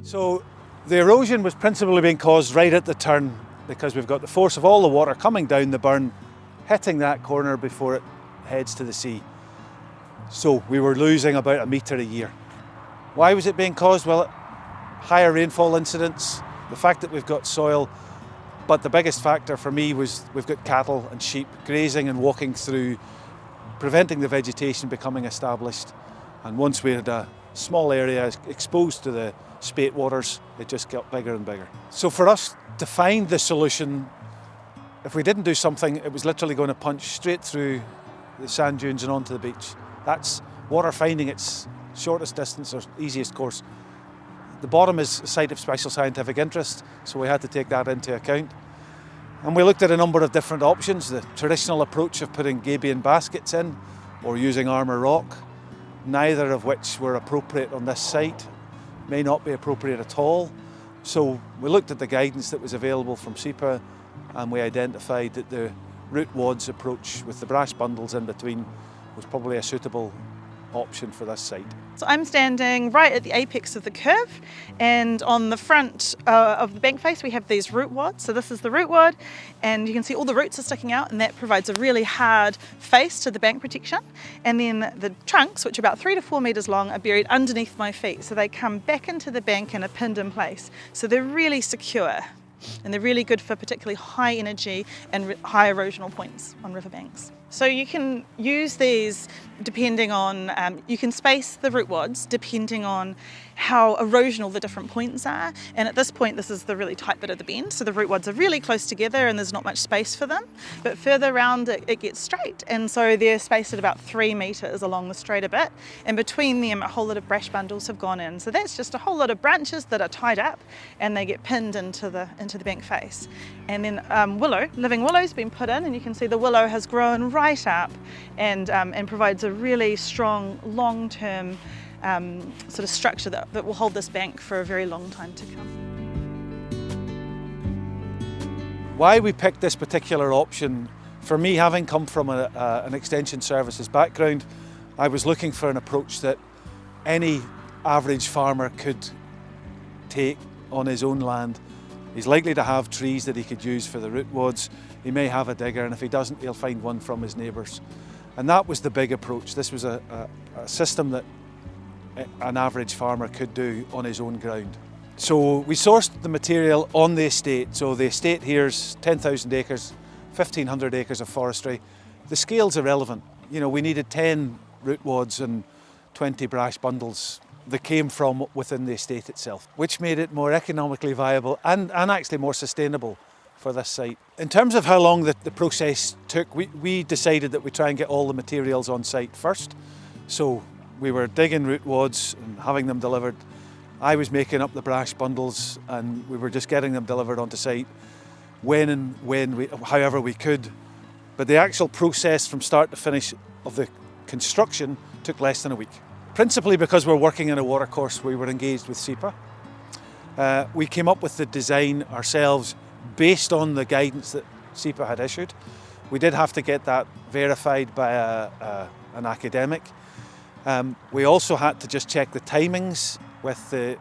So the erosion was principally being caused right at the turn because we've got the force of all the water coming down the burn, hitting that corner before it heads to the sea. So we were losing about a metre a year. Why was it being caused? Well, higher rainfall incidents, the fact that we've got soil, but the biggest factor for me was we've got cattle and sheep grazing and walking through, preventing the vegetation becoming established. And once we had a small area exposed to the spate waters, it just got bigger and bigger. So for us to find the solution, if we didn't do something, it was literally going to punch straight through the sand dunes and onto the beach. That's water finding its shortest distance or easiest course. The bottom is a site of special scientific interest, so we had to take that into account. And we looked at a number of different options, the traditional approach of putting gabion baskets in or using armour rock, neither of which were appropriate on this site, may not be appropriate at all. So we looked at the guidance that was available from SEPA and we identified that the root wads approach with the brash bundles in between was probably a suitable option for this site. So I'm standing right at the apex of the curve, and on the front of the bank face we have these root wads. So this is the root wad, and you can see all the roots are sticking out, and that provides a really hard face to the bank protection. And then the trunks, which are about 3 to 4 metres long, are buried underneath my feet, so they come back into the bank and are pinned in place. So they're really secure, and they're really good for particularly high energy and high erosional points on riverbanks. So you can use these depending on, you can space the root wads depending on how erosional the different points are. And at this point, this is the really tight bit of the bend. So the root wads are really close together and there's not much space for them. But further around it gets straight. And so they're spaced at about 3 metres along the straighter bit. And between them, a whole lot of brash bundles have gone in. So that's just a whole lot of branches that are tied up and they get pinned into the bank face. And then living willow's been put in, and you can see the willow has grown right up and provides a really strong long-term sort of structure that will hold this bank for a very long time to come. Why we picked this particular option, for me, having come from an extension services background, I was looking for an approach that any average farmer could take on his own land. He's likely to have trees that he could use for the root wads. He may have a digger, and if he doesn't, he'll find one from his neighbours. And that was the big approach. This was a system that an average farmer could do on his own ground. So we sourced the material on the estate. So the estate here is 10,000 acres, 1,500 acres of forestry. The scale's irrelevant. You know, we needed 10 root wads and 20 brash bundles that came from within the estate itself, which made it more economically viable and actually more sustainable for this site. In terms of how long the process took, we decided that we try and get all the materials on site first. So we were digging root wads and having them delivered. I was making up the brash bundles and we were just getting them delivered onto site however we could. But the actual process from start to finish of the construction took less than a week. Principally because we're working in a watercourse, we were engaged with SEPA. We came up with the design ourselves based on the guidance that SEPA had issued. We did have to get that verified by an academic. We also had to just check the timings with the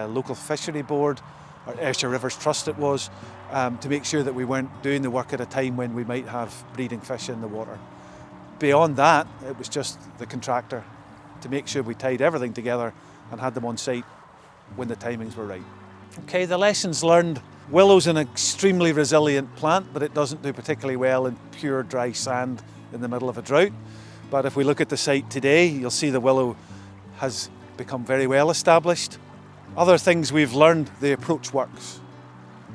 local fishery board, or Ayrshire Rivers Trust it was, to make sure that we weren't doing the work at a time when we might have breeding fish in the water. Beyond that, it was just the contractor to make sure we tied everything together and had them on site when the timings were right. Okay, the lessons learned. Willow's an extremely resilient plant, but it doesn't do particularly well in pure dry sand in the middle of a drought. But if we look at the site today, you'll see the willow has become very well established. Other things we've learned, the approach works.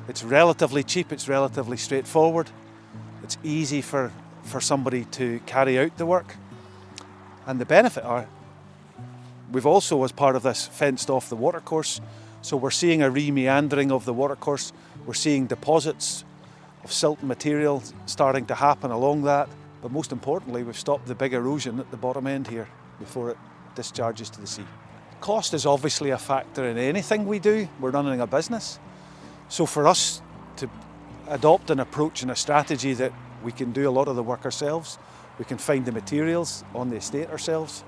It's relatively cheap, it's relatively straightforward. It's easy for somebody to carry out the work. And the benefit are, we've also, as part of this, fenced off the watercourse. So we're seeing a re-meandering of the watercourse. We're seeing deposits of silt material starting to happen along that. But most importantly, we've stopped the big erosion at the bottom end here before it discharges to the sea. Cost is obviously a factor in anything we do. We're running a business. So for us to adopt an approach and a strategy that we can do a lot of the work ourselves, we can find the materials on the estate ourselves,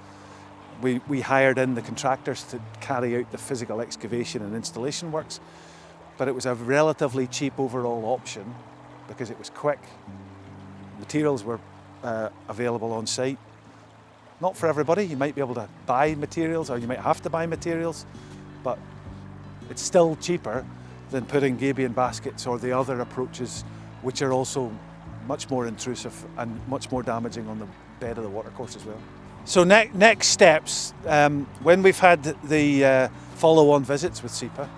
We hired in the contractors to carry out the physical excavation and installation works, but it was a relatively cheap overall option because it was quick. Materials were available on site. Not for everybody, you might be able to buy materials or you might have to buy materials, but it's still cheaper than putting gabion baskets or the other approaches, which are also much more intrusive and much more damaging on the bed of the watercourse as well. So next steps, when we've had the follow-on visits with SEPA,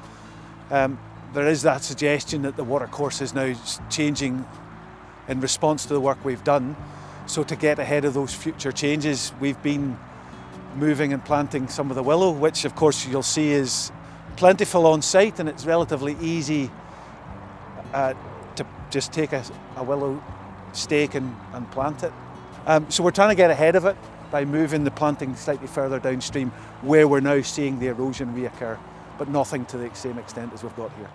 there is that suggestion that the watercourse is now changing in response to the work we've done. So to get ahead of those future changes, we've been moving and planting some of the willow, which of course you'll see is plentiful on site, and it's relatively easy to just take a willow stake and plant it. So we're trying to get ahead of it by moving the planting slightly further downstream, where we're now seeing the erosion reoccur, but nothing to the same extent as we've got here.